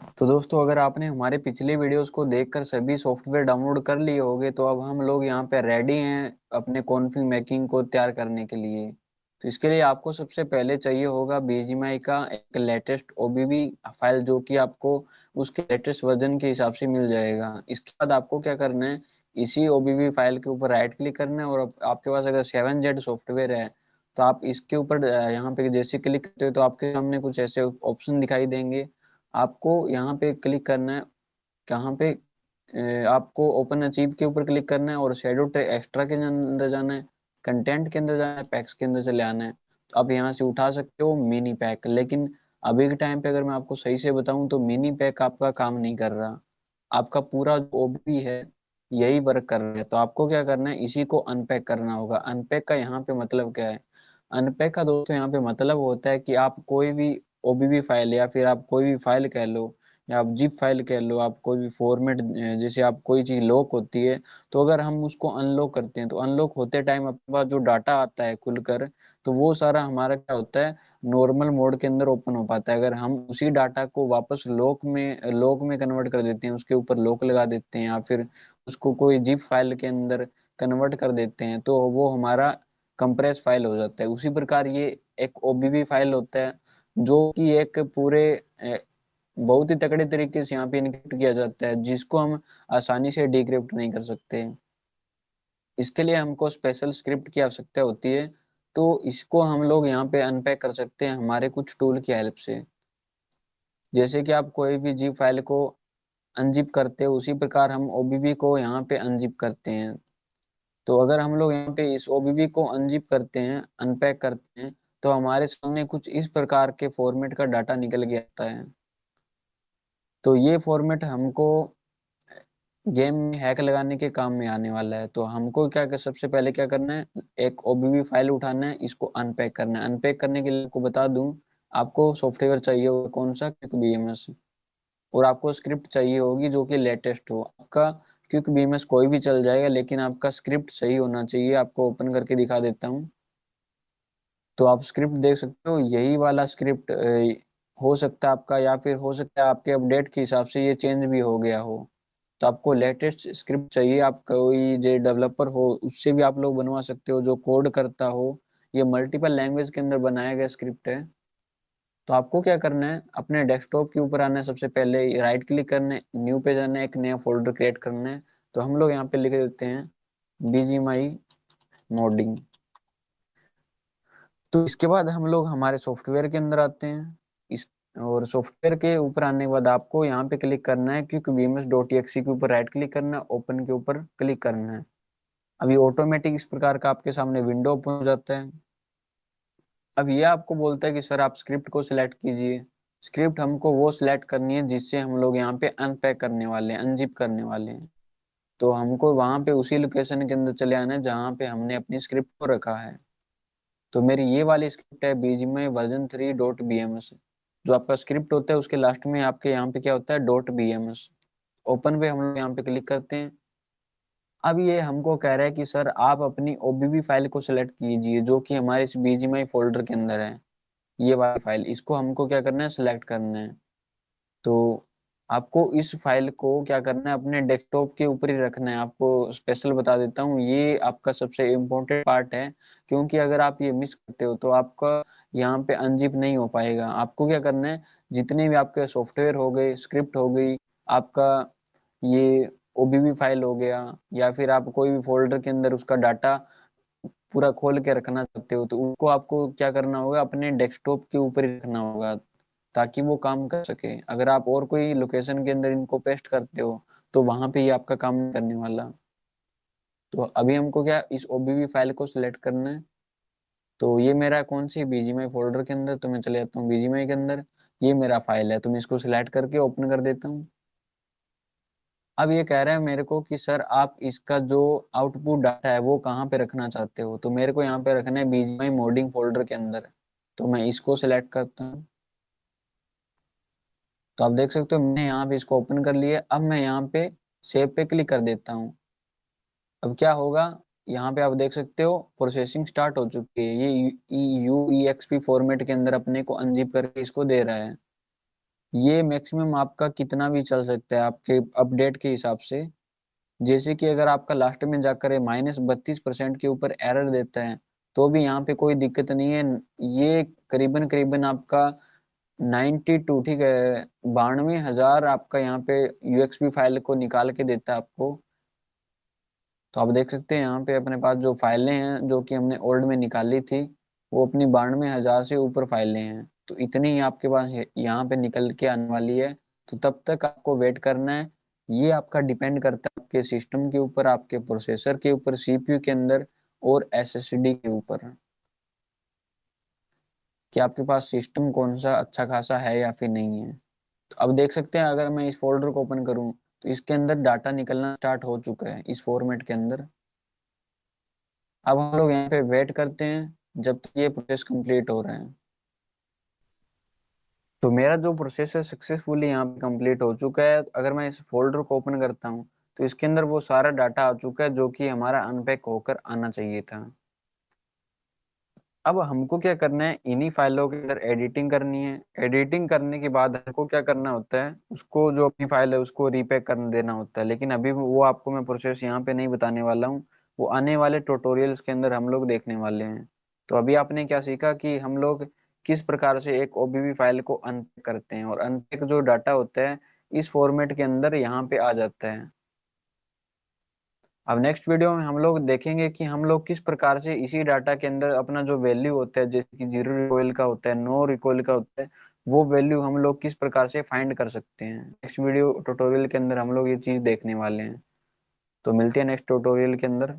तो दोस्तों, अगर आपने हमारे पिछले वीडियोस को देखकर सभी सॉफ्टवेयर डाउनलोड कर लिए होंगे तो अब हम लोग यहाँ पे रेडी हैं अपने कॉन्फ़िग मेकिंग को तैयार करने के लिए। तो इसके लिए आपको सबसे पहले चाहिए होगा बीजीएमआई का एक लेटेस्ट ओबीबी फाइल, जो कि आपको उसके लेटेस्ट वर्जन के हिसाब से मिल जाएगा। इसके बाद आपको क्या करना है, इसी ओबीबी फाइल के ऊपर राइट क्लिक करना है और आपके पास अगर 7Z सॉफ्टवेयर है तो आप इसके ऊपर यहाँ पे जैसे क्लिक करते हो तो आपके सामने कुछ ऐसे ऑप्शन दिखाई देंगे। आपको यहाँ पे क्लिक करना है, कहाँ पे आपको ओपन अचीव के ऊपर क्लिक करना है और शेडो एक्स्ट्रा के अंदर जाना है, कंटेंट के अंदर जाना है, पैक्स के अंदर चले आना है। तो आप यहाँ से उठा सकते हो मिनी पैक, लेकिन अभी के टाइम पे अगर मैं आपको सही से बताऊं तो मिनी पैक आपका काम नहीं कर रहा। आपका पूरा जो ओबी है यही वर्क कर रहा है। तो आपको क्या करना है, इसी को अनपैक करना होगा। अनपैक का यहाँ पे मतलब क्या है? अनपैक का दोस्तों यहाँ पे मतलब होता है कि आप कोई भी ओबीबी फाइल या फिर आप कोई भी फाइल कह लो या आप जिप फाइल कह लो, आप कोई भी फॉर्मेट, जैसे आप कोई चीज लॉक होती है तो अगर हम उसको अनलॉक करते हैं तो अनलॉक होते टाइम अपने पास जो डाटा आता है खुलकर, तो वो सारा हमारा क्या होता है, नॉर्मल मोड के अंदर ओपन हो पाता है। अगर हम उसी डाटा को वापस लॉक में कन्वर्ट कर देते हैं, उसके ऊपर लॉक लगा देते हैं या फिर उसको कोई जिप फाइल के अंदर कन्वर्ट कर देते हैं तो वो हमारा कंप्रेस फाइल हो जाता है। उसी प्रकार ये एक ओबीबी फाइल होता है जो कि एक पूरे बहुत ही तगड़े तरीके से यहाँ पे इनक्रिप्ट किया जाता है, जिसको हम आसानी से डिक्रिप्ट नहीं कर सकते। इसके लिए हमको स्पेशल स्क्रिप्ट की आवश्यकता होती है। तो इसको हम लोग यहाँ पे अनपैक कर सकते हैं हमारे कुछ टूल की हेल्प से। जैसे कि आप कोई भी जिप फाइल को अनजिप करते हो उसी प्रकार हम ओबीबी को यहाँ पे अनजिप करते हैं। तो अगर हम लोग यहाँ पे इस ओबीबी को अनजिप करते हैं, अनपैक करते हैं, तो हमारे सामने कुछ इस प्रकार के फॉर्मेट का डाटा निकल के आता है। तो ये फॉर्मेट हमको गेम में हैक लगाने के काम में आने वाला है। तो हमको क्या कर सबसे पहले क्या करना है, एक ओबीबी फाइल उठाना है, इसको अनपैक करना है। अनपैक करने के लिए आपको बता दूं, आपको सॉफ्टवेयर चाहिए होगा कौन सा, क्विक बीएमएस। और आपको स्क्रिप्ट चाहिए होगी जो कि लेटेस्ट हो। आपका क्विक बीएमएस कोई भी चल जाएगा, लेकिन आपका स्क्रिप्ट सही होना चाहिए। आपको ओपन करके दिखा देता हूँ। तो आप स्क्रिप्ट देख सकते हो, यही वाला स्क्रिप्ट हो सकता है आपका, या फिर हो सकता है आपके अपडेट के हिसाब से ये चेंज भी हो गया हो। तो आपको लेटेस्ट स्क्रिप्ट चाहिए। आप कोई जो डेवलपर हो उससे भी आप लोग बनवा सकते हो जो कोड करता हो। ये मल्टीपल लैंग्वेज के अंदर बनाया गया स्क्रिप्ट है। तो आपको क्या करना है, अपने डेस्कटॉप के ऊपर आना है, सबसे पहले राइट क्लिक करना है, न्यू पे जाना है, एक नया फोल्डर क्रिएट करना है। तो हम लोग यहाँ पे लिख देते हैं बीजीएमआई मोडिंग। तो इसके बाद हम लोग हमारे सॉफ्टवेयर के अंदर आते हैं। इस और सॉफ्टवेयर के ऊपर आने के बाद आपको यहाँ पे क्लिक करना है, क्योंकि vms.exe के ऊपर राइट क्लिक करना है, ओपन के ऊपर क्लिक करना है। अभी ऑटोमेटिक इस प्रकार का आपके सामने विंडो ओपन हो जाता है। अब ये आपको बोलता है कि सर आप स्क्रिप्ट को सिलेक्ट कीजिए। स्क्रिप्ट हमको वो सिलेक्ट करनी है जिससे हम लोग यहाँ पे अनपैक करने वाले हैं, अनजिप करने वाले हैं। तो हमको वहां पे उसी लोकेशन के अंदर चले आना है जहाँ पे हमने अपनी स्क्रिप्ट को रखा है। तो मेरी ये वाली स्क्रिप्ट है बीजीएमआई वर्जन 3.bms। जो आपका स्क्रिप्ट होता है उसके लास्ट में आपके यहाँ पे क्या होता है, .bms। ओपन पे हम लोग यहाँ पे क्लिक करते हैं। अब ये हमको कह रहा है कि सर आप अपनी ओबीबी फाइल को सिलेक्ट कीजिए जो कि हमारे इस बीजीएमआई फोल्डर के अंदर है। ये वाली फाइल, इसको हमको क्या करना है, सिलेक्ट करना है। तो आपको इस फाइल को क्या करना है, अपने डेस्कटॉप के ऊपर ही रखना है। आपको स्पेशल बता देता हूँ, ये आपका सबसे इम्पोर्टेंट पार्ट है, क्योंकि अगर आप ये मिस करते हो तो आपका यहाँ पे अनजिप नहीं हो पाएगा। आपको क्या करना है, जितने भी आपके सॉफ्टवेयर हो गए, स्क्रिप्ट हो गई, आपका ये ओबीबी फाइल हो गया, या फिर आप कोई भी फोल्डर के अंदर उसका डाटा पूरा खोल के रखना चाहते हो तो उसको आपको क्या करना होगा, अपने डेस्कटॉप के ऊपर ही रखना होगा ताकि वो काम कर सके। अगर आप और कोई लोकेशन के अंदर इनको पेस्ट करते हो तो वहां पे ये आपका काम नहीं करने वाला। तो अभी हमको क्या इस ओबीबी फाइल को सिलेक्ट करना है। तो ये मेरा कौन सी बीजीएमआई फोल्डर के अंदर, तो मैं चले जाता हूँ बीजीएमआई के अंदर। ये मेरा फाइल है तो मैं इसको सिलेक्ट करके ओपन कर देता हूँ। अब ये कह रहा है मेरे को कि सर आप इसका जो आउटपुट डाटा है वो कहाँ पे रखना चाहते हो, तो मेरे को यहाँ पे रखना है बीजीएमआई मोडिंग फोल्डर के अंदर। तो मैं इसको सिलेक्ट करता हूँ। तो आप देख सकते हो मैंने यहाँ पे इसको ओपन कर लिया। अब मैं यहाँ पे सेव पे क्लिक कर देता हूँ। अब क्या होगा, यहाँ पे आप देख सकते हो प्रोसेसिंग स्टार्ट हो चुकी है। ये UEXP फॉर्मेट के अंदर अपने को अनजिप करके इसको दे रहा है। ये मैक्सिमम आपका कितना भी चल सकता है आपके अपडेट के हिसाब से। जैसे कि अगर आपका लास्ट में जाकर -32% के ऊपर एरर देता है तो भी यहाँ पे कोई दिक्कत नहीं है। ये करीबन करीबन आपका 92, ठीक है, 92,000 आपका यहाँ पे यूएक्सबी फाइल को निकाल के देता है आपको। तो आप देख सकते हैं यहाँ पे अपने पास जो फाइलें हैं जो कि हमने ओल्ड में निकाली थी, वो अपनी 92,000 से ऊपर फाइलें हैं। तो इतनी ही आपके पास यहाँ पे निकल के आने वाली है। तो तब तक आपको वेट करना है। ये आपका डिपेंड करता है आपके सिस्टम के ऊपर, आपके प्रोसेसर के ऊपर, सीपीयू के अंदर और एसएसडी के ऊपर, कि आपके पास सिस्टम कौन सा अच्छा खासा है या फिर नहीं है। तो अब देख सकते हैं अगर मैं इस फोल्डर को ओपन करूं तो इसके अंदर डाटा निकलना स्टार्ट हो चुका है इस फॉर्मेट के अंदर। अब हम लोग यहाँ पे वेट करते हैं जब तक ये प्रोसेस कंप्लीट हो रहा है। तो मेरा जो प्रोसेस है सक्सेसफुली यहाँ पे कंप्लीट हो चुका है। अगर मैं इस फोल्डर को ओपन करता हूँ तो इसके अंदर वो सारा डाटा आ चुका है जो कि हमारा अनपैक होकर आना चाहिए था। अब हमको क्या करना है, इन्हीं फाइलों के अंदर एडिटिंग करनी है। एडिटिंग करने के बाद हमको क्या करना होता है, उसको जो अपनी फाइल है उसको रीपैक कर देना होता है। लेकिन अभी वो आपको मैं प्रोसेस यहाँ पे नहीं बताने वाला हूँ, वो आने वाले ट्यूटोरियल्स के अंदर हम लोग देखने वाले हैं। तो अभी आपने क्या सीखा कि हम लोग किस प्रकार से एक ओबीबी फाइल को अनपैक करते हैं, और अनपैक जो डाटा होता है इस फॉर्मेट के अंदर यहाँ पे आ जाता है। अब नेक्स्ट वीडियो में हम लोग देखेंगे कि हम लोग किस प्रकार से इसी डाटा के अंदर अपना जो वैल्यू होता है, जैसे कि 0 रिकॉइल का होता है, नो रिकॉइल का होता है, वो वैल्यू हम लोग किस प्रकार से फाइंड कर सकते हैं। नेक्स्ट वीडियो ट्यूटोरियल के अंदर हम लोग ये चीज देखने वाले हैं। तो मिलते हैं नेक्स्ट ट्यूटोरियल के अंदर।